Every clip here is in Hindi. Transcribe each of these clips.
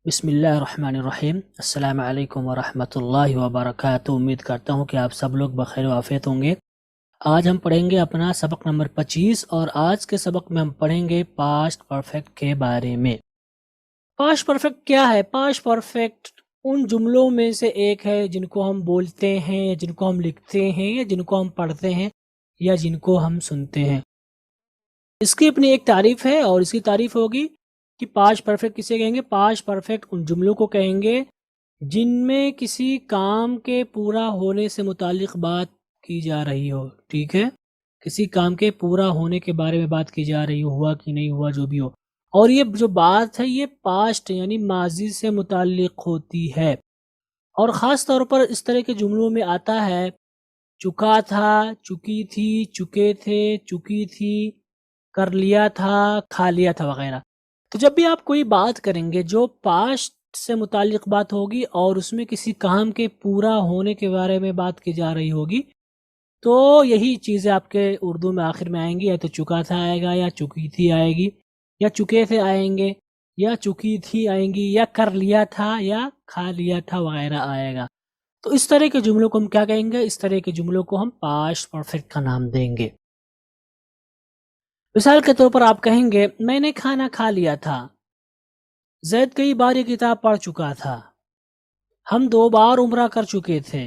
बिस्मिल्लाहिर्रहमानिर्रहीम। अस्सलामु अलैकुम वरहमतुल्लाहि वबरकातुहू। उम्मीद करता हूँ कि आप सब लोग बखैर वाफ़ियत होंगे। आज हम पढ़ेंगे अपना सबक नंबर 25 और आज के सबक में हम पढ़ेंगे पास्ट परफेक्ट के बारे में। पास्ट परफेक्ट क्या है? पास्ट परफेक्ट उन जुमलों में से एक है जिनको हम बोलते हैं, जिनको हम लिखते हैं, या जिनको हम पढ़ते हैं, या जिनको हम सुनते हैं। इसकी अपनी एक तारीफ है और इसकी तारीफ होगी कि पास्ट परफेक्ट किसे कहेंगे? पास्ट परफेक्ट उन जुमलों को कहेंगे जिनमें किसी काम के पूरा होने से मुतालिक बात की जा रही हो। ठीक है, किसी काम के पूरा होने के बारे में बात की जा रही हो, हुआ कि नहीं हुआ, जो भी हो। और ये जो बात है ये पास्ट यानी माजी से मुतालिक होती है। और ख़ास तौर पर इस तरह के जुमलों में आता है चुका था, चुकी थी, चुके थे, चुकी थी, कर लिया था, खा लिया था वगैरह। तो जब भी आप कोई बात करेंगे जो पास्ट से मुतालिक बात होगी और उसमें किसी काम के पूरा होने के बारे में बात की जा रही होगी, तो यही चीज़ें आपके उर्दू में आखिर में आएंगी। या तो चुका था आएगा, या चुकी थी आएगी, या चुके थे आएंगे, या चुकी थी आएंगी, या कर लिया था, या खा लिया था वगैरह आएगा। तो इस तरह के जुमलों को हम क्या कहेंगे? इस तरह के जुमलों को हम पास्ट परफेक्ट का नाम देंगे। मिसाल के तौर पर आप कहेंगे मैंने खाना खा लिया था, जैद कई बार ये किताब पढ़ चुका था, हम 2 बार उम्रा कर चुके थे,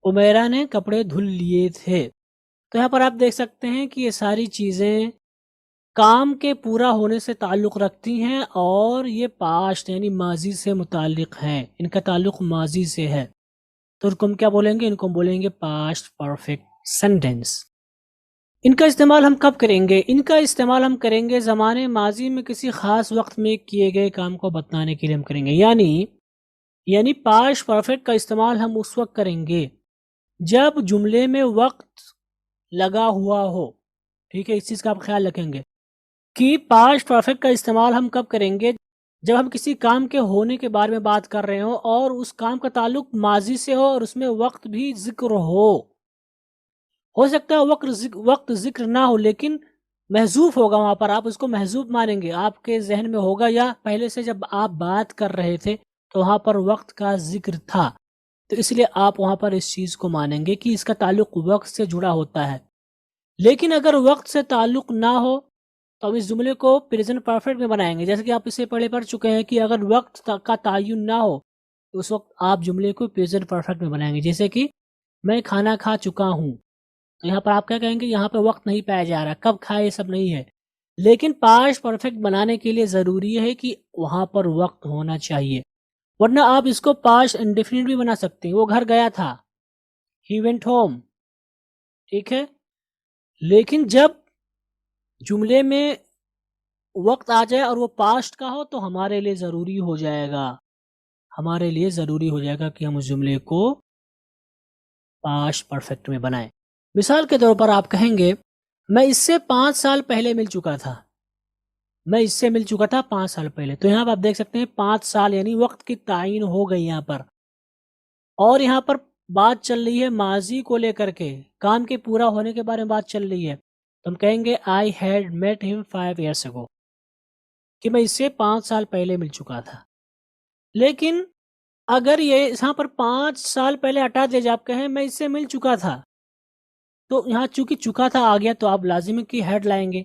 उमेरा ने कपड़े धुल लिए थे। तो यहाँ पर आप देख सकते हैं कि ये सारी चीज़ें काम के पूरा होने से ताल्लुक़ रखती हैं और ये पास्ट यानी माजी से मुतालिक हैं, इनका ताल्लुक़ माजी से है। तो इनको हम क्या बोलेंगे? इनको हम बोलेंगे पास्ट परफेक्ट सेंटेंस। इनका इस्तेमाल हम कब करेंगे? इनका इस्तेमाल हम करेंगे ज़माने माजी में किसी ख़ास वक्त में किए गए काम को बताने के लिए हम करेंगे। यानी पास्ट परफेक्ट का इस्तेमाल हम उस वक्त करेंगे जब जुमले में वक्त लगा हुआ हो। ठीक है, इस चीज़ का आप ख्याल रखेंगे कि पास्ट परफेक्ट का इस्तेमाल हम कब करेंगे? जब हम किसी काम के होने के बारे में बात कर रहे हो और उस काम का ताल्लुक माजी से हो और उसमें वक्त भी जिक्र हो सकता है वक्त जिक्र ना हो लेकिन महजूफ होगा वहां पर, आप उसको महजूफ मानेंगे, आपके जहन में होगा, या पहले से जब आप बात कर रहे थे तो वहां पर वक्त का जिक्र था, तो इसलिए आप वहां पर इस चीज को मानेंगे कि इसका ताल्लुक वक्त से जुड़ा होता है। लेकिन अगर वक्त से ताल्लुक ना हो तो हम इस जुमले को प्रेजेंट परफेक्ट में बनाएंगे। जैसे कि आप इससे पहले पढ़ चुके हैं कि अगर का तायुन ना हो तो उस वक्त आप जुमले को प्रेजेंट परफेक्ट में बनाएंगे। जैसे कि मैं खाना खा चुका हूं, तो यहाँ पर आप क्या कहेंगे? यहाँ पर वक्त नहीं पाया जा रहा, कब खाए ये सब नहीं है। लेकिन पास्ट परफेक्ट बनाने के लिए ज़रूरी है कि वहाँ पर वक्त होना चाहिए, वरना आप इसको पास्ट इंडेफिनिट भी बना सकते हैं। वो घर गया था, ही वेंट होम। ठीक है, लेकिन जब जुमले में वक्त आ जाए और वो पास्ट का हो तो हमारे लिए ज़रूरी हो जाएगा, हमारे लिए ज़रूरी हो जाएगा कि हम उस जुमले को पास्ट परफेक्ट में बनाएं। मिसाल के तौर पर आप कहेंगे मैं इससे 5 साल पहले मिल चुका था, मैं इससे मिल चुका था 5 साल पहले। तो यहाँ पर आप देख सकते हैं 5 साल यानी वक्त की तायीन हो गई यहाँ पर। और यहाँ पर बात चल रही है माजी को लेकर के, काम के पूरा होने के बारे में बात चल रही है। तो हम कहेंगे I had met him 5 years ago, कि मैं इससे 5 साल पहले मिल चुका था। लेकिन अगर ये यहाँ पर 5 साल पहले हटा दिया जाए, आप कहें मैं इससे मिल चुका था, तो यहाँ चूंकि चुका था आ गया तो आप लाजिम की हेड लाएंगे।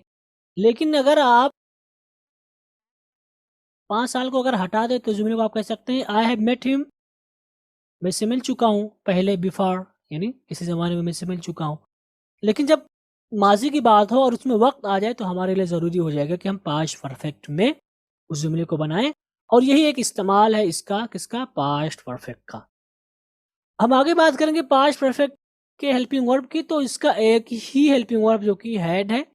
लेकिन अगर आप 5 साल को अगर हटा दे तो जुमले को आप कह सकते हैं आई हैव मेट हिम, मैं इससे मिल चुका हूँ पहले, बिफोर, यानी किसी ज़माने में मैं इससे मिल चुका हूँ। लेकिन जब माजी की बात हो और उसमें वक्त आ जाए तो हमारे लिए ज़रूरी हो जाएगा कि हम पास्ट परफेक्ट में उस जुमले को बनाएं। और यही एक इस्तेमाल है इसका, किसका? पास्ट परफेक्ट का। हम आगे बात करेंगे पास्ट परफेक्ट के हेल्पिंग वर्ब की। तो इसका एक ही हेल्पिंग वर्ब जो कि हैड है,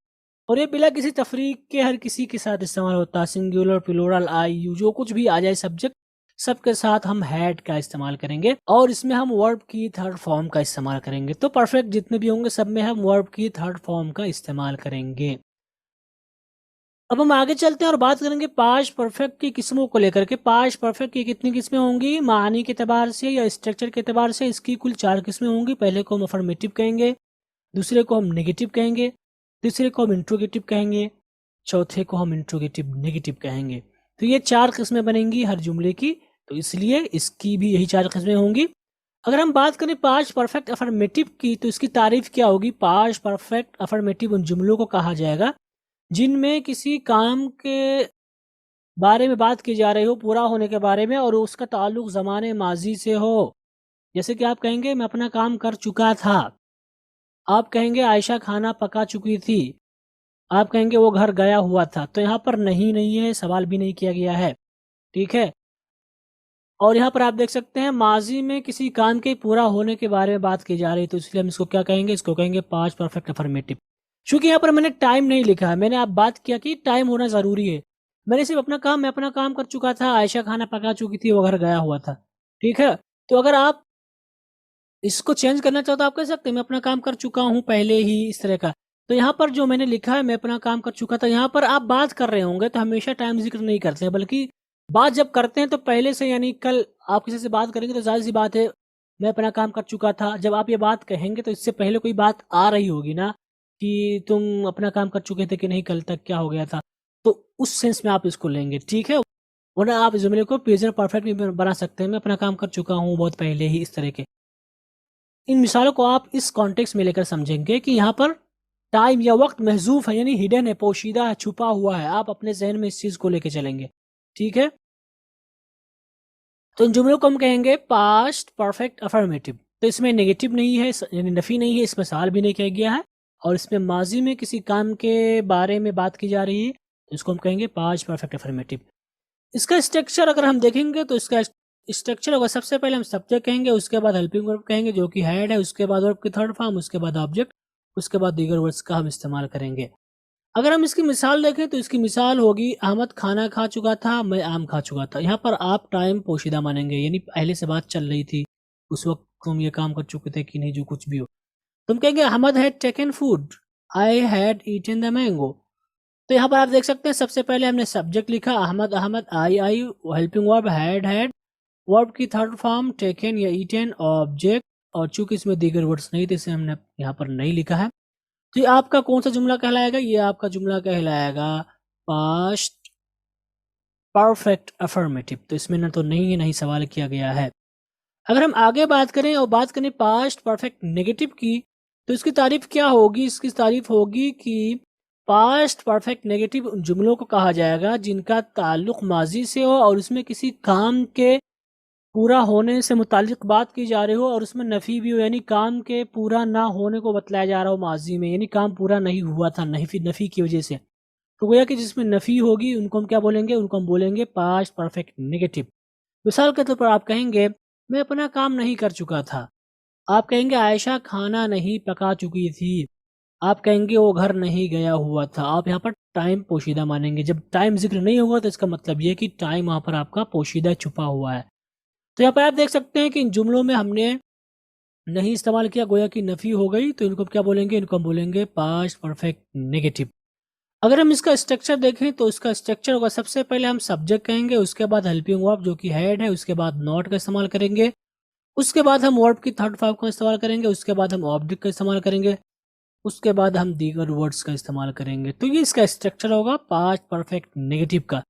और ये बिना किसी तफरीक के हर किसी के साथ इस्तेमाल होता है। सिंगुलर, प्लूरल, आई, यू, जो कुछ भी आ जाए सब्जेक्ट, सबके साथ हम हैड का इस्तेमाल करेंगे और इसमें हम वर्ब की थर्ड फॉर्म का इस्तेमाल करेंगे। तो परफेक्ट जितने भी होंगे सब में हम वर्ब की थर्ड फॉर्म का इस्तेमाल करेंगे। अब हम आगे चलते हैं और बात करेंगे पास्ट परफेक्ट की किस्मों को लेकर के। पास्ट परफेक्ट की कितनी किस्में होंगी मानी के एतबार से या स्ट्रक्चर के एतबार से? इसकी कुल 4 किस्में होंगी। पहले को हम अफर्मेटिव कहेंगे, दूसरे को हम नेगेटिव कहेंगे, तीसरे को हम इंट्रोगेटिव कहेंगे, चौथे को हम इंट्रोगेटिव नेगेटिव कहेंगे। तो ये 4 किस्में बनेंगी हर जुमले की, तो इसलिए इसकी भी यही 4 किस्में होंगी। अगर हम बात करें पास्ट परफेक्ट अफर्मेटिव की, तो इसकी तारीफ क्या होगी? पास्ट परफेक्ट अफर्मेटिव उन जुमलों को कहा जाएगा जिनमें किसी काम के बारे में बात की जा रही हो, पूरा होने के बारे में, और उसका ताल्लुक ज़माने माजी से हो। जैसे कि आप कहेंगे मैं अपना काम कर चुका था, आप कहेंगे आयशा खाना पका चुकी थी, आप कहेंगे वो घर गया हुआ था। तो यहाँ पर नहीं है, सवाल भी नहीं किया गया है, ठीक है। और यहाँ पर आप देख सकते हैं माजी में किसी काम के पूरा होने के बारे में बात की जा रही है, तो इसलिए हम इसको क्या कहेंगे? इसको कहेंगे पास्ट परफेक्ट अफर्मेटिव। क्योंकि यहाँ पर मैंने टाइम नहीं लिखा है, मैंने आप बात किया कि टाइम होना ज़रूरी है। मैंने सिर्फ मैं अपना काम कर चुका था, आयशा खाना पका चुकी थी, वो घर गया हुआ था, ठीक है। तो अगर आप इसको चेंज करना चाहो तो आप कह सकते हैं मैं अपना काम कर चुका हूँ पहले ही, इस तरह का। तो यहाँ पर जो मैंने लिखा है मैं अपना काम कर चुका था, यहाँ पर आप बात कर रहे होंगे तो हमेशा टाइम जिक्र नहीं करते हैं, बल्कि बात जब करते हैं तो पहले से, यानी कल आप किसी से बात करेंगे तो जाहिर सी बात है मैं अपना काम कर चुका था। जब आप ये बात कहेंगे तो इससे पहले कोई बात आ रही होगी ना कि तुम अपना काम कर चुके थे कि नहीं, कल तक क्या हो गया था। तो उस सेंस में आप इसको लेंगे, ठीक है। वरना आप जुमले को प्रेजेंट परफेक्ट भी बना सकते हैं, मैं अपना काम कर चुका हूँ बहुत पहले ही, इस तरह के। इन मिसालों को आप इस कॉन्टेक्स्ट में लेकर समझेंगे कि यहाँ पर टाइम या वक्त महजूफ है, यानी हिडन है, पोशीदा है, छुपा हुआ है। आप अपने जहन में इस चीज को लेकर चलेंगे, ठीक है। तो इन जुमलों को हम कहेंगे पास्ट परफेक्ट अफर्मेटिव। तो इसमें नेगेटिव नहीं है, यानी नफी नहीं है, इसमें सवाल भी नहीं किया गया है, और इसमें माजी में किसी काम के बारे में बात की जा रही है, तो इसको हम कहेंगे पास्ट परफेक्ट अफर्मेटिव। इसका स्ट्रक्चर अगर हम देखेंगे तो इसका स्ट्रक्चर होगा, सबसे पहले हम सब्जेक्ट कहेंगे, उसके बाद हेल्पिंग वर्ब कहेंगे जो कि हेड है, उसके बाद वर्ब की थर्ड फॉर्म, उसके बाद ऑब्जेक्ट, उसके बाद दीगर वर्ड्स का हम इस्तेमाल करेंगे। अगर हम इसकी मिसाल देखें तो इसकी मिसाल होगी अहमद खाना खा चुका था, मैं आम खा चुका था। यहाँ पर आप टाइम पोशीदा मानेंगे, यानी पहले से बात चल रही थी, उस वक्त तुम ये काम कर चुके थे कि नहीं, जो कुछ भी हो। तुम कहेंगे Ahmed had taken food, I had eaten the mango. तो यहाँ पर आप देख सकते हैं सबसे पहले हमने सब्जेक्ट लिखा अहमद, आई, हेल्पिंग वर्ब हैड, वर्ब की थर्ड फॉर्म टेकन या ईटन, ऑब्जेक्ट, और चूंकि इसमें दीगर वर्ड्स नहीं थे इसे हमने यहाँ पर नहीं लिखा है। तो ये आपका कौन सा जुमला कहलाएगा? ये आपका जुमला कहलाएगा पास्ट परफेक्ट अफर्मेटिव। तो इसमें ना तो नहीं सवाल किया गया है। अगर हम आगे बात करें और बात करें पास्ट परफेक्ट नेगेटिव की, तो इसकी तारीफ क्या होगी? इसकी तारीफ होगी कि पास्ट परफेक्ट नेगेटिव उन जुमलों को कहा जाएगा जिनका ताल्लुक माजी से हो और उसमें किसी काम के पूरा होने से मुतालिक बात की जा रही हो, और उसमें नफ़ी भी हो, यानी काम के पूरा ना होने को बतलाया जा रहा हो माजी में, यानी काम पूरा नहीं हुआ था नफ़ी की वजह से। तो गोया कि जिसमें नफ़ी होगी उनको हम क्या बोलेंगे? उनको हम बोलेंगे पास्ट परफेक्ट नेगेटिव। मिसाल के तौर पर आप कहेंगे मैं अपना काम नहीं कर चुका था, आप कहेंगे आयशा खाना नहीं पका चुकी थी, आप कहेंगे वो घर नहीं गया हुआ था। आप यहाँ पर टाइम पोशीदा मानेंगे। जब टाइम जिक्र नहीं होगा तो इसका मतलब ये कि टाइम वहाँ पर आपका पोशीदा छुपा हुआ है। तो यहाँ पर आप देख सकते हैं कि इन जुमलों में हमने नहीं इस्तेमाल किया, गोया की नफ़ी हो गई, तो इनको क्या बोलेंगे? इनको हम बोलेंगे पास्ट परफेक्ट नेगेटिव। अगर हम इसका स्ट्रक्चर देखें तो इसका स्ट्रक्चर होगा, सबसे पहले हम सब्जेक्ट कहेंगे, उसके बाद हेल्पिंग वर्ब जो कि हेड है, उसके बाद नॉट का इस्तेमाल करेंगे, उसके बाद हम वर्ब की थर्ड फॉर्म का इस्तेमाल करेंगे, उसके बाद हम ऑब्जेक्ट का इस्तेमाल करेंगे, उसके बाद हम दीगर वर्ड्स का इस्तेमाल करेंगे। तो ये इसका स्ट्रक्चर होगा पास्ट परफेक्ट नेगेटिव का।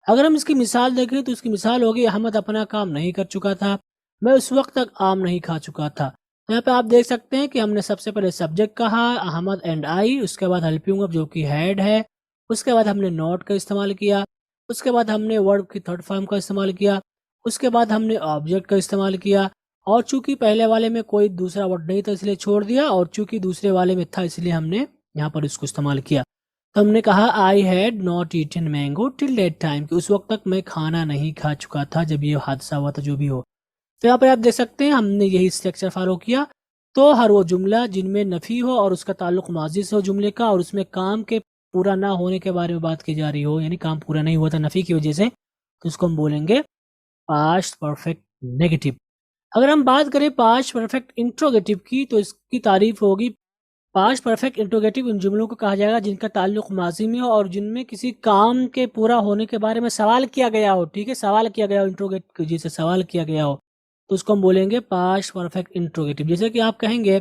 अगर हम इसकी मिसाल देखें तो इसकी मिसाल होगी अहमद अपना काम नहीं कर चुका था, मैं उस वक्त तक आम नहीं खा चुका था। तो यहाँ पे आप देख सकते हैं कि हमने सबसे पहले सब्जेक्ट कहा अहमद एंड आई, उसके बाद हेल्पिंग वर्ब जो कि हेड है, उसके बाद हमने नॉट का इस्तेमाल किया, उसके बाद हमने वर्ब की थर्ड फॉर्म का इस्तेमाल किया, उसके बाद हमने ऑब्जेक्ट का इस्तेमाल किया, और चूंकि पहले वाले में कोई दूसरा वर्ड नहीं था इसलिए छोड़ दिया, और चूंकि दूसरे वाले में था इसलिए हमने यहाँ पर इसको इस्तेमाल किया। तो हमने कहा I had not eaten mango till that time, कि उस वक्त तक मैं खाना नहीं खा चुका था जब ये हादसा हुआ था, जो भी हो। तो यहाँ पर आप देख सकते हैं हमने यही स्ट्रक्चर फॉलो किया। तो हर वो जुमला जिनमें नफ़ी हो और उसका ताल्लुक माजी से हो जुमले का, और उसमें काम के पूरा ना होने के बारे में बात की जा रही हो, यानी काम पूरा नहीं हुआ था नफ़ी की वजह से, तो उसको हम बोलेंगे पास्ट परफेक्ट नेगेटिव। अगर हम बात करें पास्ट परफेक्ट इंट्रोगेटिव की, तो इसकी तारीफ होगी पास्ट परफेक्ट इंट्रोगेटिव उन जुमलों को कहा जाएगा जिनका ताल्लुक माजी में हो और जिनमें किसी काम के पूरा होने के बारे में सवाल किया गया हो, ठीक है, सवाल किया गया हो, इंट्रोगेट जैसे सवाल किया गया हो, तो उसको हम बोलेंगे पास्ट परफेक्ट इंट्रोगेटिव। जैसे कि आप कहेंगे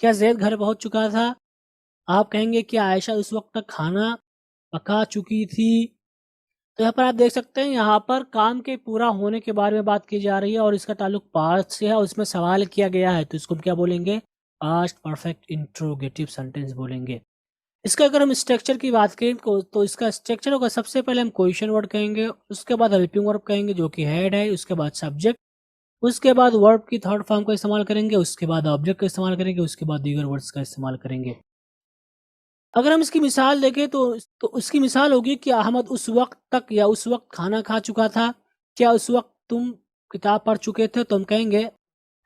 क्या जैद घर पहुंच चुका था, आप कहेंगे क्या आयशा उस वक्त तक खाना पका चुकी थी, तो यहाँ पर आप देख सकते हैं, यहाँ पर काम के पूरा होने के बारे में बात की जा रही है और इसका ताल्लुक पास्ट से है और इसमें सवाल किया गया है, तो इसको हम क्या बोलेंगे? पास्ट परफेक्ट इंट्रोगेटिव सेंटेंस बोलेंगे। इसका अगर हम स्ट्रक्चर की बात करें तो इसका स्ट्रक्चर होगा, सबसे पहले हम क्वेश्चन वर्ड कहेंगे, उसके बाद हेल्पिंग वर्ब कहेंगे जो कि हेड है, उसके बाद सब्जेक्ट, उसके बाद वर्ब की थर्ड फॉर्म का इस्तेमाल करेंगे, उसके बाद ऑब्जेक्ट का इस्तेमाल करेंगे, उसके बाद दीगर वर्ड्स का इस्तेमाल करेंगे। अगर हम इसकी मिसाल देखें तो उसकी मिसाल होगी कि अहमद उस वक्त तक या उस वक्त खाना खा चुका था, क्या उस वक्त तुम किताब पढ़ चुके थे? तो हम कहेंगे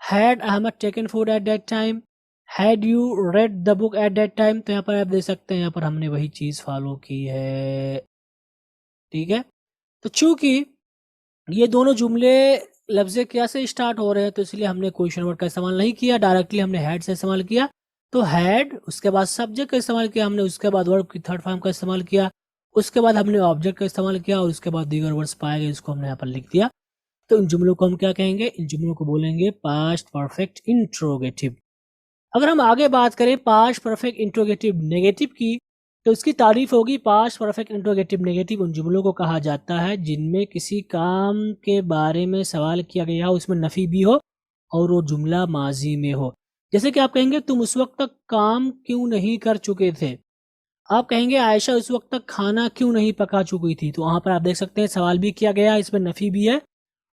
had Ahmed taken food at that time, had you read the book at that time. तो यहाँ पर आप देख सकते हैं, यहाँ पर हमने वही चीज़ फॉलो की है, ठीक है। तो चूंकि ये दोनों जुमले लफ्ज़ क्या से स्टार्ट हो रहे हैं, तो इसलिए हमने क्वेश्चन वर्ड का इस्तेमाल नहीं किया, डायरेक्टली हमने हैड से इस्तेमाल किया। तो हैड, उसके बाद सब्जेक्ट का इस्तेमाल किया हमने, उसके बाद वर्ब की थर्ड फॉर्म का इस्तेमाल किया, उसके बाद हमने ऑब्जेक्ट का इस्तेमाल किया और उसके बाद दीगर वर्ड्स पाए गए, इसको हमने यहाँ पर लिख दिया। तो इन जुमलों को हम क्या कहेंगे? इन जुमलों को बोलेंगे पास्ट परफेक्ट इंट्रोगेटिव। अगर हम आगे बात करें पास्ट परफेक्ट इंट्रोगेटिव नेगेटिव की, तो इसकी तारीफ होगी, पास्ट परफेक्ट इंट्रोगेटिव नेगेटिव उन जुमलों को कहा जाता है जिनमें किसी काम के बारे में सवाल किया गया हो, उसमें नफी भी हो और वो जुमला माजी में हो। जैसे कि आप कहेंगे तुम उस वक्त तक काम क्यों नहीं कर चुके थे, आप कहेंगे आयशा उस वक्त तक खाना क्यों नहीं पका चुकी थी। तो वहां पर आप देख सकते हैं सवाल भी किया गया, इसमें नफी भी है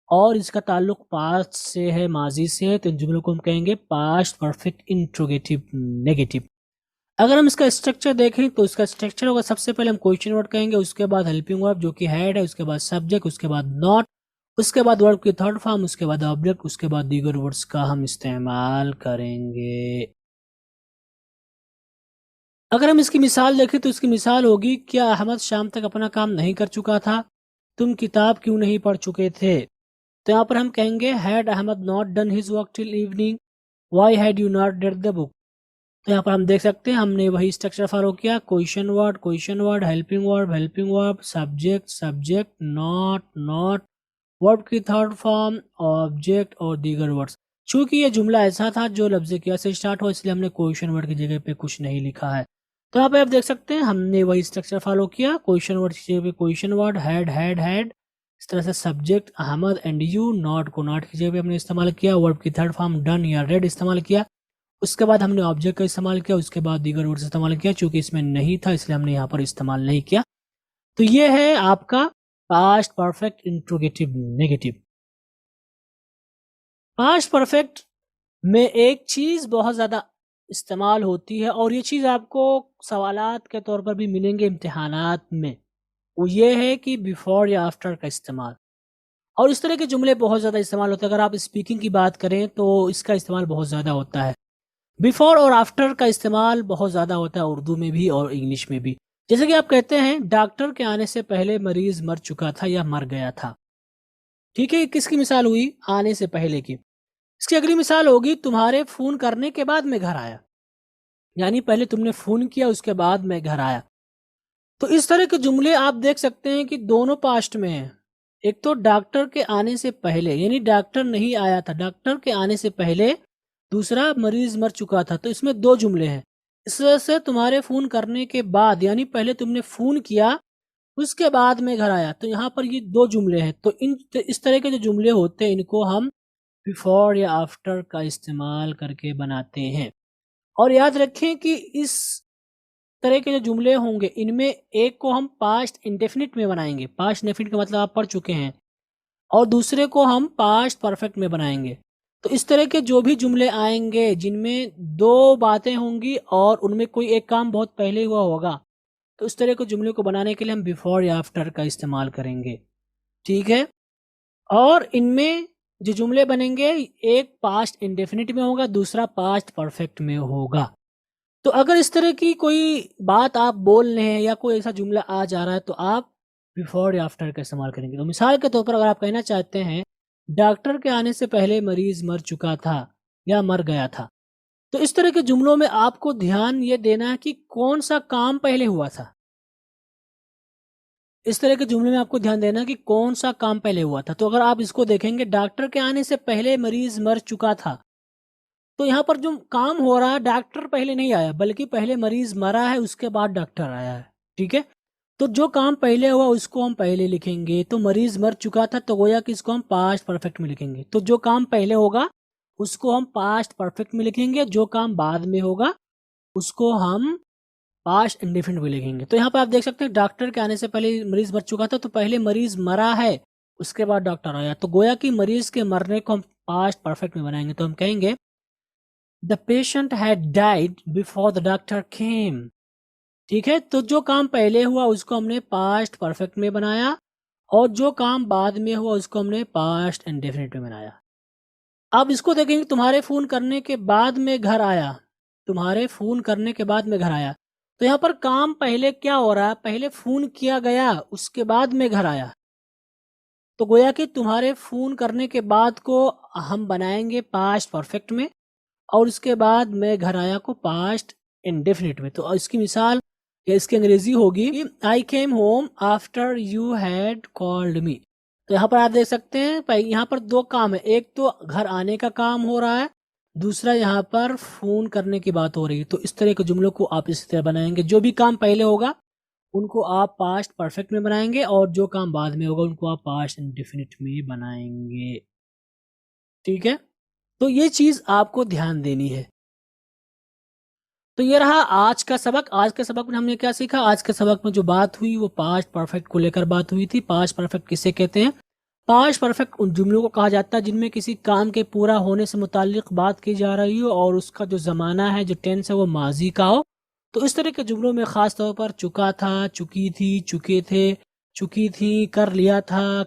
और इसका ताल्लुक पास्ट से है, माजी से है, तो इन जुमलों को हम कहेंगे पास्ट परफेक्ट इंट्रोगेटिव नेगेटिव। अगर हम इसका स्ट्रक्चर देखें तो इसका स्ट्रक्चर होगा, सबसे पहले हम क्वेश्चन वर्ड कहेंगे, उसके बाद हेल्पिंग वर्ब जो कि हेड है, उसके बाद सब्जेक्ट, उसके बाद नॉट, उसके बाद वर्ब की थर्ड फॉर्म, उसके बाद ऑब्जेक्ट, उसके बाद दीगर वर्ड्स का हम इस्तेमाल करेंगे। अगर हम इसकी मिसाल देखें तो इसकी मिसाल होगी, क्या अहमद शाम तक अपना काम नहीं कर चुका था, तुम किताब क्यों नहीं पढ़ चुके थे। तो यहाँ पर हम कहेंगे had Ahmed not done his work till evening, why had you not read the book. तो यहाँ पर हम देख सकते हैं हमने वही स्ट्रक्चर फॉलो किया, question word, helping verb, subject subject, not not, verb की थर्ड फॉर्म, ऑब्जेक्ट और दीगर वर्ड्स। चूंकि ये जुमला ऐसा था जो लफ्ज़ क्या से स्टार्ट हो, इसलिए हमने क्वेश्चन वर्ड की जगह पे कुछ नहीं लिखा है। तो यहाँ पे आप देख सकते हैं हमने वही स्ट्रक्चर फॉलो किया, क्वेश्चन वर्ड की जगह पे क्वेश्चन वर्ड, हैड, इस तरह से subject Ahmed and you, not को नॉट की जगह पे हमने इस्तेमाल किया, वर्ब की थर्ड फॉर्म डन या रेड इस्तेमाल किया, उसके बाद हमने ऑब्जेक्ट का इस्तेमाल किया, उसके बाद दीगर वर्ड्स इस्तेमाल किया, चूंकि इसमें नहीं था इसलिए हमने यहाँ पर इस्तेमाल नहीं किया। तो ये है आपका past perfect interrogative negative. Past perfect में एक चीज बहुत ज्यादा इस्तेमाल होती है और ये चीज आपको सवालात के तौर पर भी मिलेंगे इम्तिहानात में, वो ये है कि बिफोर या आफ्टर का इस्तेमाल। और इस तरह के जुमले बहुत ज़्यादा इस्तेमाल होते हैं। अगर आप स्पीकिंग की बात करें तो इसका इस्तेमाल बहुत ज़्यादा होता है, बिफोर और आफ्टर का इस्तेमाल बहुत ज़्यादा होता है उर्दू में भी और इंग्लिश में भी। जैसे कि आप कहते हैं डॉक्टर के आने से पहले मरीज मर चुका था या मर गया था, ठीक है, किसकी मिसाल हुई? आने से पहले की। इसकी अगली मिसाल होगी तुम्हारे फोन करने के बाद मैं घर आया, यानी पहले तुमने फोन किया उसके बाद मैं घर आया। तो इस तरह के जुमले आप देख सकते हैं कि दोनों पास्ट में हैं। एक तो डॉक्टर के आने से पहले यानी डॉक्टर नहीं आया था, डॉक्टर के आने से पहले, दूसरा मरीज मर चुका था, तो इसमें दो जुमले हैं। इस वजह से तुम्हारे फोन करने के बाद यानी पहले तुमने फोन किया उसके बाद में घर आया, तो यहाँ पर ये दो जुमले हैं। तो इस तरह के जो जुमले होते हैं इनको हम बिफोर या आफ्टर का इस्तेमाल करके बनाते हैं। और याद रखें कि इस तरह के जो जुमले होंगे इनमें एक को हम पास्ट इंडेफिनिट में बनाएंगे, पास्ट इंडेफिनिट का मतलब आप पढ़ चुके हैं, और दूसरे को हम पास्ट परफेक्ट में बनाएंगे। तो इस तरह के जो भी जुमले आएंगे जिनमें दो बातें होंगी और उनमें कोई एक काम बहुत पहले हुआ होगा, तो इस तरह के जुमले को बनाने के लिए हम बिफोर या आफ्टर का इस्तेमाल करेंगे, ठीक है। और इनमें जो जुमले बनेंगे एक पास्ट इंडेफिनिट में होगा, दूसरा पास्ट परफेक्ट में होगा। तो अगर इस तरह की कोई बात आप बोल रहे हैं या कोई ऐसा जुमला आ जा रहा है तो आप बिफोर या आफ्टर का इस्तेमाल करेंगे। तो मिसाल के तौर पर अगर आप कहना चाहते हैं डॉक्टर के आने से पहले मरीज मर चुका था या मर गया था, तो इस तरह के जुमलों में आपको ध्यान ये देना है कि कौन सा काम पहले हुआ था। इस तरह के जुमले में आपको ध्यान देना कि कौन सा काम पहले हुआ था। तो अगर आप इसको देखेंगे डॉक्टर के आने से पहले मरीज मर चुका था, तो यहाँ पर जो काम हो रहा है डॉक्टर पहले नहीं आया बल्कि पहले मरीज मरा है उसके बाद डॉक्टर आया है, ठीक है। तो जो काम पहले हुआ उसको हम पहले लिखेंगे। तो मरीज मर चुका था, तो गोया कि इसको हम पास्ट परफेक्ट में लिखेंगे। तो जो काम पहले होगा उसको हम पास्ट परफेक्ट में लिखेंगे, जो काम बाद में होगा उसको हम पास्ट इंडेफिनिट में लिखेंगे। तो यहाँ पर आप देख सकते हैं डॉक्टर के आने से पहले मरीज मर चुका था, तो पहले मरीज मरा है, उसके बाद डॉक्टर आया। तो गोया कि मरीज के मरने को हम पास्ट परफेक्ट में बनाएंगे। तो हम कहेंगे the patient had died before the doctor केम। ठीक है, तो जो काम पहले हुआ उसको हमने पास्ट परफेक्ट में बनाया, और जो काम बाद में हुआ उसको हमने पास्ट इंडेफिनिट में बनाया। अब इसको देखेंगे, तुम्हारे फोन करने के बाद में घर आया, तुम्हारे फोन करने के बाद में घर आया। तो यहाँ पर काम पहले क्या हो रहा है, पहले फोन किया गया उसके बाद में घर आया। तो गोया कि तुम्हारे फोन करने के बाद को हम बनाएंगे पास्ट परफेक्ट में, और उसके बाद में घर आया को पास्ट इंडेफिनिट में। तो इसकी मिसाल या इसकी अंग्रेजी होगी I came home after you had called me. तो यहाँ पर आप देख सकते हैं यहाँ पर दो काम है, एक तो घर आने का काम हो रहा है, दूसरा यहाँ पर फोन करने की बात हो रही है। तो इस तरह के जुमलों को आप इसी तरह बनाएंगे, जो भी काम पहले होगा उनको आप पास्ट परफेक्ट में बनाएंगे, और जो काम बाद में होगा उनको आप पास्ट इंडेफिनिट में बनाएंगे। ठीक है, तो ये चीज आपको ध्यान देनी है। तो ये रहा आज का सबक। आज के सबक में हमने क्या सीखा, आज के सबक में जो बात हुई वो पास्ट परफेक्ट को लेकर बात हुई थी। पास्ट परफेक्ट किसे कहते हैं? पास्ट परफेक्ट उन जुमलों को कहा जाता है जिनमें किसी काम के पूरा होने से मुताल्लिक बात की जा रही हो, और उसका जो ज़माना है, जो टेंस है, वो माजी का हो। तो इस तरह के जुमलों में ख़ास तौर पर चुका था, चुकी थी, चुके थे, चुकी थी, कर लिया था,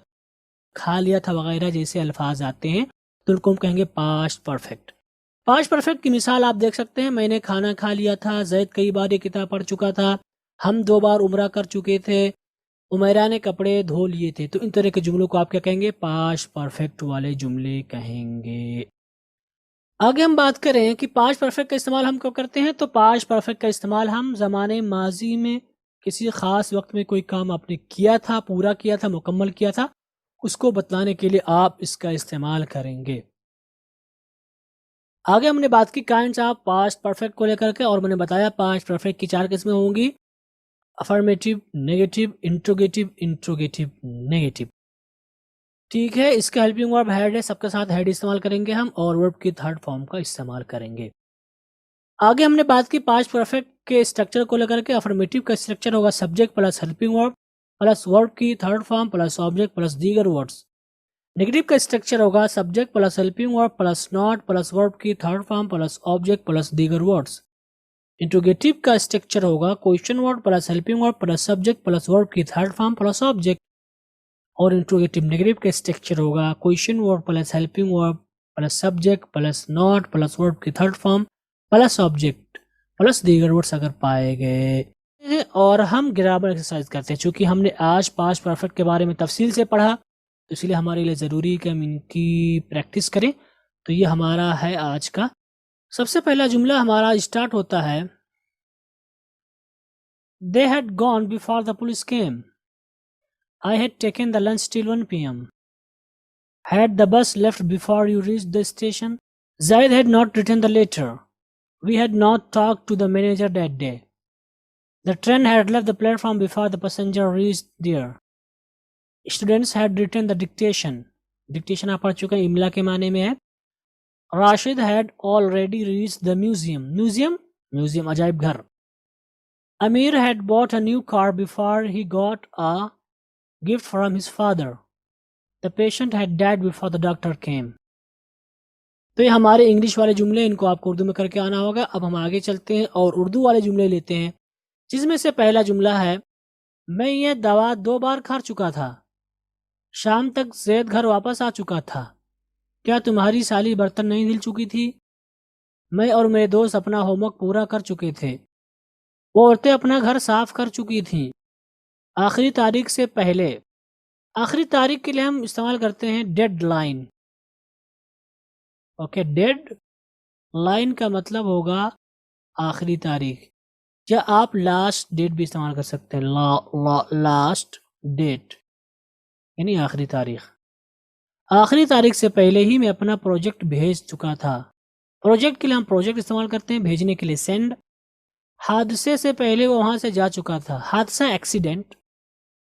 खा लिया था वगैरह जैसे अल्फाज आते हैं, तो उनको हम कहेंगे पास्ट परफेक्ट। पास्ट परफेक्ट की मिसाल आप देख सकते हैं, मैंने खाना खा लिया था, जैद कई बार ये किताब पढ़ चुका था, हम 2 बार उम्रा कर चुके थे, उमैरा ने कपड़े धो लिए थे। तो इन तरह के जुमलों को आप क्या कहेंगे? पास्ट परफेक्ट वाले जुमले कहेंगे। आगे हम बात करें कि पास्ट परफेक्ट का इस्तेमाल हम कब करते हैं। तो पास्ट परफेक्ट का इस्तेमाल हम ज़माने माजी में किसी ख़ास वक्त में कोई काम आपने किया था, पूरा किया था, मुकम्मल किया था, उसको बतलाने के लिए आप इसका इस्तेमाल करेंगे। आगे हमने बात की काइंड्स ऑफ पास्ट परफेक्ट को लेकर के, और मैंने बताया पास्ट परफेक्ट की 4 किस्में होंगी: affirmative, negative, interrogative, interrogative, negative. ठीक है, इसका हेल्पिंग वर्ब हैड है, सबके साथ हैड इस्तेमाल करेंगे हम, और वर्ब की थर्ड फॉर्म का इस्तेमाल करेंगे। आगे हमने बात की पास्ट परफेक्ट के स्ट्रक्चर को लेकर के। अफर्मेटिव का स्ट्रक्चर होगा subject plus helping verb plus verb की third form plus object plus दीगर वर्ड्स। नेगेटिव का स्ट्रक्चर होगा subject plus helping verb plus not plus verb की third form plus object plus दीगर वर्ड्स। इंट्रोगेटिव का स्ट्रक्चर होगा question word plus helping verb plus subject plus verb की थर्ड फॉर्म प्लस ऑब्जेक्ट। और इंट्रोगेटिव नेगेटिव का स्ट्रक्चर होगा question word plus helping verb plus subject plus not plus verb की third form plus object plus दीगर वर्ड्स अगर पाए गए। और हम ग्रामर एक्सरसाइज करते हैं, चूंकि हमने आज पास्ट परफेक्ट के बारे में तफसील से पढ़ा, तो इसलिए हमारे लिए ज़रूरी है कि हम इनकी प्रैक्टिस करें। तो ये हमारा है आज का। सबसे पहला जुमला हमारा स्टार्ट होता है, they had gone before the police came. I had taken the lunch till 1 p.m. Had the bus left before you reached the station? Zaid had not written the letter. We had not talked to the manager that day. The train had left the platform before the passenger reached there. Students had written the dictation. Dictation आप पढ़ चुके हैं, इमला के माने में है। Rashid had already reached the museum. Museum अजायब घर। Amir had bought a new car before he got a gift from his father. The patient had died before the doctor came. तो ये हमारे इंग्लिश वाले जुमले, इनको आपको उर्दू में करके आना होगा। अब हम आगे चलते हैं और उर्दू वाले जुमले लेते हैं, जिसमें से पहला जुमला है, मैं ये दवा 2 बार खा चुका था। शाम तक जैद घर वापस आ चुका था। क्या तुम्हारी साली बर्तन नहीं धुल चुकी थी? मैं और मेरे दोस्त अपना होमवर्क पूरा कर चुके थे। वो औरतें अपना घर साफ कर चुकी थीं। आखिरी तारीख से पहले। आखिरी तारीख के लिए हम इस्तेमाल करते हैं dead line. Okay, dead line का मतलब होगा आखिरी तारीख, या आप लास्ट डेट भी इस्तेमाल कर सकते हैं। लास्ट डेट यानी आखिरी तारीख। आखिरी तारीख से पहले ही मैं अपना प्रोजेक्ट भेज चुका था। प्रोजेक्ट के लिए हम प्रोजेक्ट इस्तेमाल करते हैं, भेजने के लिए सेंड। हादसे से पहले वो वहां से जा चुका था। हादसा एक्सीडेंट।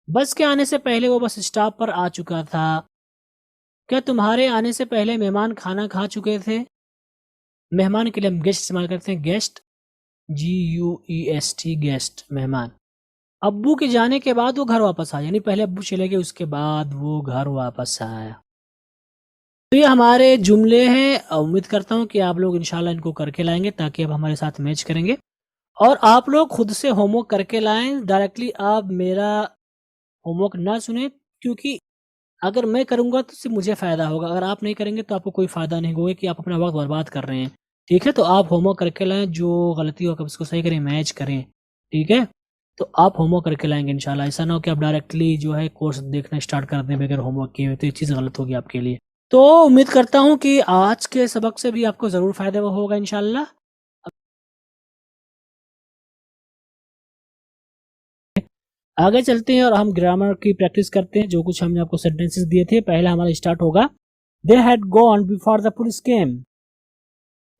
बस के आने से पहले वो बस स्टॉप पर आ चुका था। क्या तुम्हारे आने से पहले मेहमान खाना खा चुके थे? मेहमान के लिए हम गेस्ट इस्तेमाल करते हैं, गेस्ट, GUEST, गेस्ट, मेहमान। अब्बू के जाने के बाद वो घर वापस आया, यानी पहले अब्बू चले गए उसके बाद वो घर वापस आया। तो ये हमारे जुमले हैं। उम्मीद करता हूँ कि आप लोग इंशाल्लाह इनको करके लाएंगे ताकि आप हमारे साथ मैच करेंगे। और आप लोग खुद से होमवर्क करके लाएं, डायरेक्टली आप मेरा होमवर्क ना सुने, क्योंकि अगर मैं करूंगा तो सिर्फ मुझे फ़ायदा होगा, अगर आप नहीं करेंगे तो आपको कोई फ़ायदा नहीं होगा कि आप अपना वक्त बर्बाद कर रहे हैं। ठीक है, तो आप होमवर्क करके लाएं, जो गलती हो आप उसको सही करें, मैच करें। ठीक है, तो आप होमवर्क करके लाएंगे इंशाल्लाह। ऐसा ना हो कि आप डायरेक्टली जो है कोर्स देखना स्टार्ट कर दें बगैर होमवर्क किए हुए, तो ये चीज़ गलत होगी आपके लिए। तो उम्मीद करता हूँ कि आज के सबक से भी आपको ज़रूर फ़ायदा होगा इंशाल्लाह। आगे चलते हैं और हम ग्रामर की प्रैक्टिस करते हैं। जो कुछ हमने आपको सेंटेंसेस दिए थे, पहला हमारा स्टार्ट होगा, they had gone before the police केम।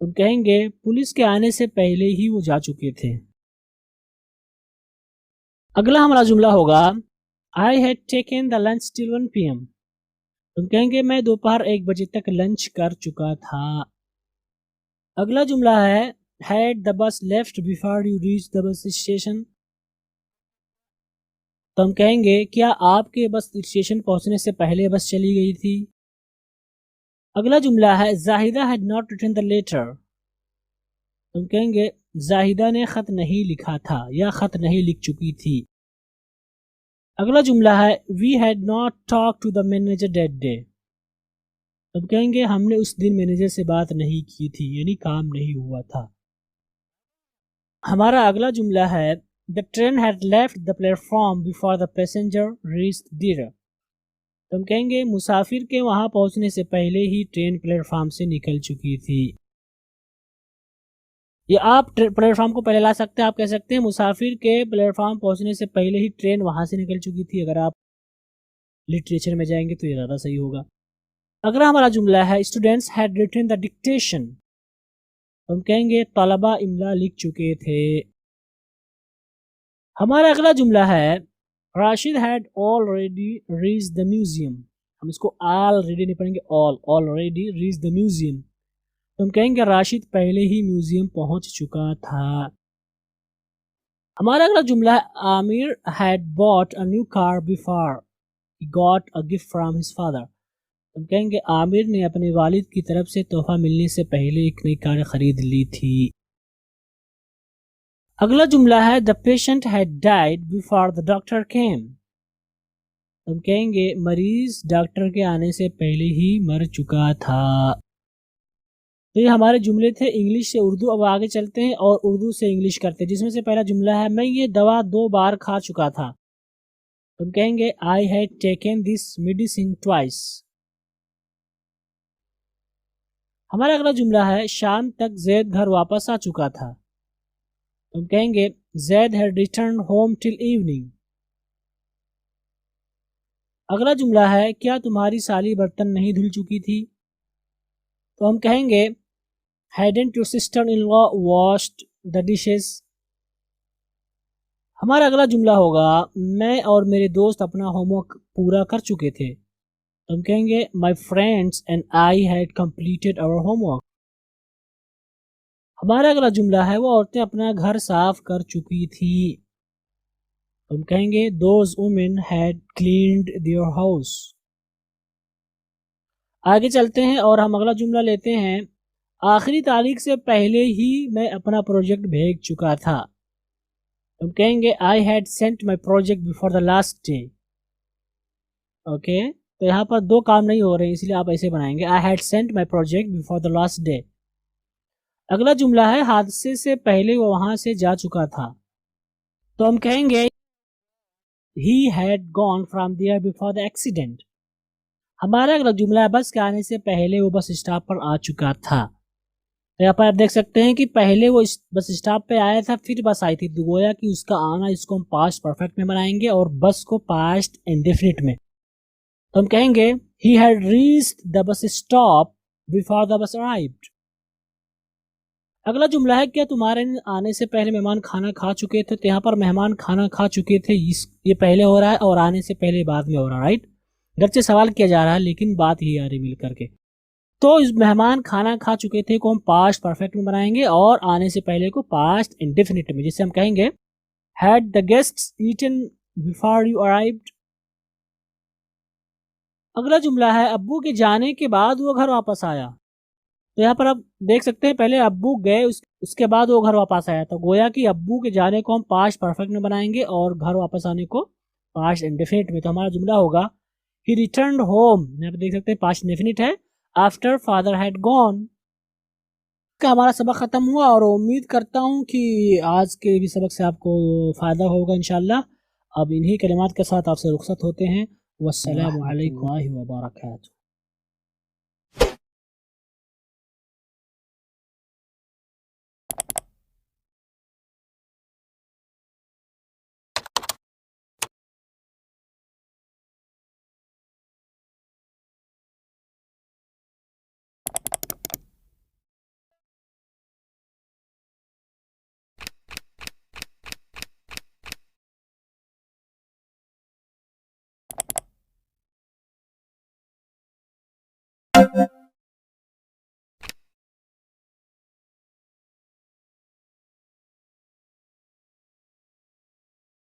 तुम कहेंगे पुलिस के आने से पहले ही वो जा चुके थे। अगला हमारा जुमला होगा, I had taken the lunch till 1 PM। तुम कहेंगे मैं दोपहर 1 बजे तक लंच कर चुका था। अगला जुमला है, had the bus left before you reach the bus station. तो हम कहेंगे क्या आपके बस स्टेशन पहुंचने से पहले बस चली गई थी। अगला जुमला है, Zahida had not written the letter. तुम कहेंगे जाहिदा ने खत नहीं लिखा था या खत नहीं लिख चुकी थी। अगला जुमला है, we had not talk to the manager that day. तुम कहेंगे हमने उस दिन मैनेजर से बात नहीं की थी, यानी काम नहीं हुआ था। हमारा अगला जुमला है, the train had left the platform before the passenger reached there. तुम कहेंगे मुसाफिर के वहां पहुंचने से पहले ही ट्रेन प्लेटफॉर्म से निकल चुकी थी। ये आप प्लेटफॉर्म को पहले ला सकते हैं, आप कह सकते हैं मुसाफिर के प्लेटफॉर्म पहुंचने से पहले ही ट्रेन वहां से निकल चुकी थी। अगर आप लिटरेचर में जाएंगे तो ये ज़्यादा सही होगा। अगला हमारा जुमला है, students had written the dictation. हम कहेंगे तलबा इमला लिख चुके थे। हमारा अगला जुमला है, Rashid had already reach the museum. हम इसको ऑलरेडी नहीं पढ़ेंगे, ऑलरेडी रीच द म्यूजियम। तो हम कहेंगे राशिद पहले ही म्यूजियम पहुंच चुका था। हमारा अगला जुमला है, Aamir had bought a new car before he got a gift from his father. हम कहेंगे आमिर ने अपने वालिद की तरफ से तोहफा मिलने से पहले एक नई कार खरीद ली थी। अगला जुमला है, the patient had died before the doctor केम। हम कहेंगे मरीज डॉक्टर के आने से पहले ही मर चुका था। तो ये हमारे जुमले थे इंग्लिश से उर्दू। अब आगे चलते हैं और उर्दू से इंग्लिश करते हैं, जिसमें से पहला जुमला है, मैं ये दवा 2 बार खा चुका था। तुम कहेंगे I had taken this medicine twice. हमारा अगला जुमला है, शाम तक जैद घर वापस आ चुका था। तुम कहेंगे Zaid had return home till evening. अगला जुमला है, क्या तुम्हारी साली बर्तन नहीं धुल चुकी थी। तो हम कहेंगे hadn't your sister in law washed the dishes. हमारा अगला जुमला होगा, मैं और मेरे दोस्त अपना होमवर्क पूरा कर चुके थे। तो हम कहेंगे my friends and I had completed our homework. हमारा अगला जुमला है, वो औरतें अपना घर साफ कर चुकी थी। तो हम कहेंगे those women had cleaned their house. आगे चलते हैं और हम अगला जुमला लेते हैं, आखिरी तारीख से पहले ही मैं अपना प्रोजेक्ट भेज चुका था। हम कहेंगे I had sent my project before the last day. Okay, तो यहाँ पर 2 काम नहीं हो रहे हैं, इसलिए आप ऐसे बनाएंगे, I had sent my project before the last day. अगला जुमला है, हादसे से पहले वो वहां से जा चुका था। तो हम कहेंगे he had gone from there before the accident. हमारा अगला जुमला है, बस के आने से पहले वो बस स्टॉप पर आ चुका था। तो यहाँ पर आप देख सकते हैं कि पहले वो बस स्टॉप पे आया था, फिर बस आई थी, तो गोया कि उसका आना, इसको हम पास्ट परफेक्ट में बनाएंगे और बस को पास्ट इंडेफिनिट में। तो हम कहेंगे he had reached the bus stop before the bus arrived. अगला जुमला है, क्या तुम्हारे आने से पहले मेहमान खाना खा चुके थे? तो यहाँ पर मेहमान खाना खा चुके थे, ये पहले हो रहा है और आने से पहले बाद में हो रहा है, राइट। घर से सवाल किया जा रहा है लेकिन बात ही आ रही मिल करके। तो इस मेहमान खाना खा चुके थे को हम पास्ट परफेक्ट में बनाएंगे और आने से पहले को पास्ट इंडेफिनिट में, जिससे हम कहेंगे had the guests eaten before you arrived. अगला जुमला है, अब्बू के जाने के बाद वो घर वापस आया। तो यहाँ पर आप देख सकते हैं पहले अब्बू गए, उसके बाद वो घर वापस आया। तो गोया कि अब्बू के जाने को हम पास्ट परफेक्ट में बनाएंगे और घर वापस आने को पास्ट इंडेफिनिट में। तो हमारा जुमला होगा ही रिटर्न्ड होम, यहाँ पे देख सकते हैं पास्ट इंडेफिनिट है, आफ्टर फादर हैड गॉन। का हमारा सबक ख़त्म हुआ और उम्मीद करता हूँ कि आज के भी सबक से आपको फ़ायदा होगा इंशाल्लाह। अब इन्हीं कलिमात के साथ आपसे रुखसत होते हैं। वस्सलामु अलैकुम व बरकातहू।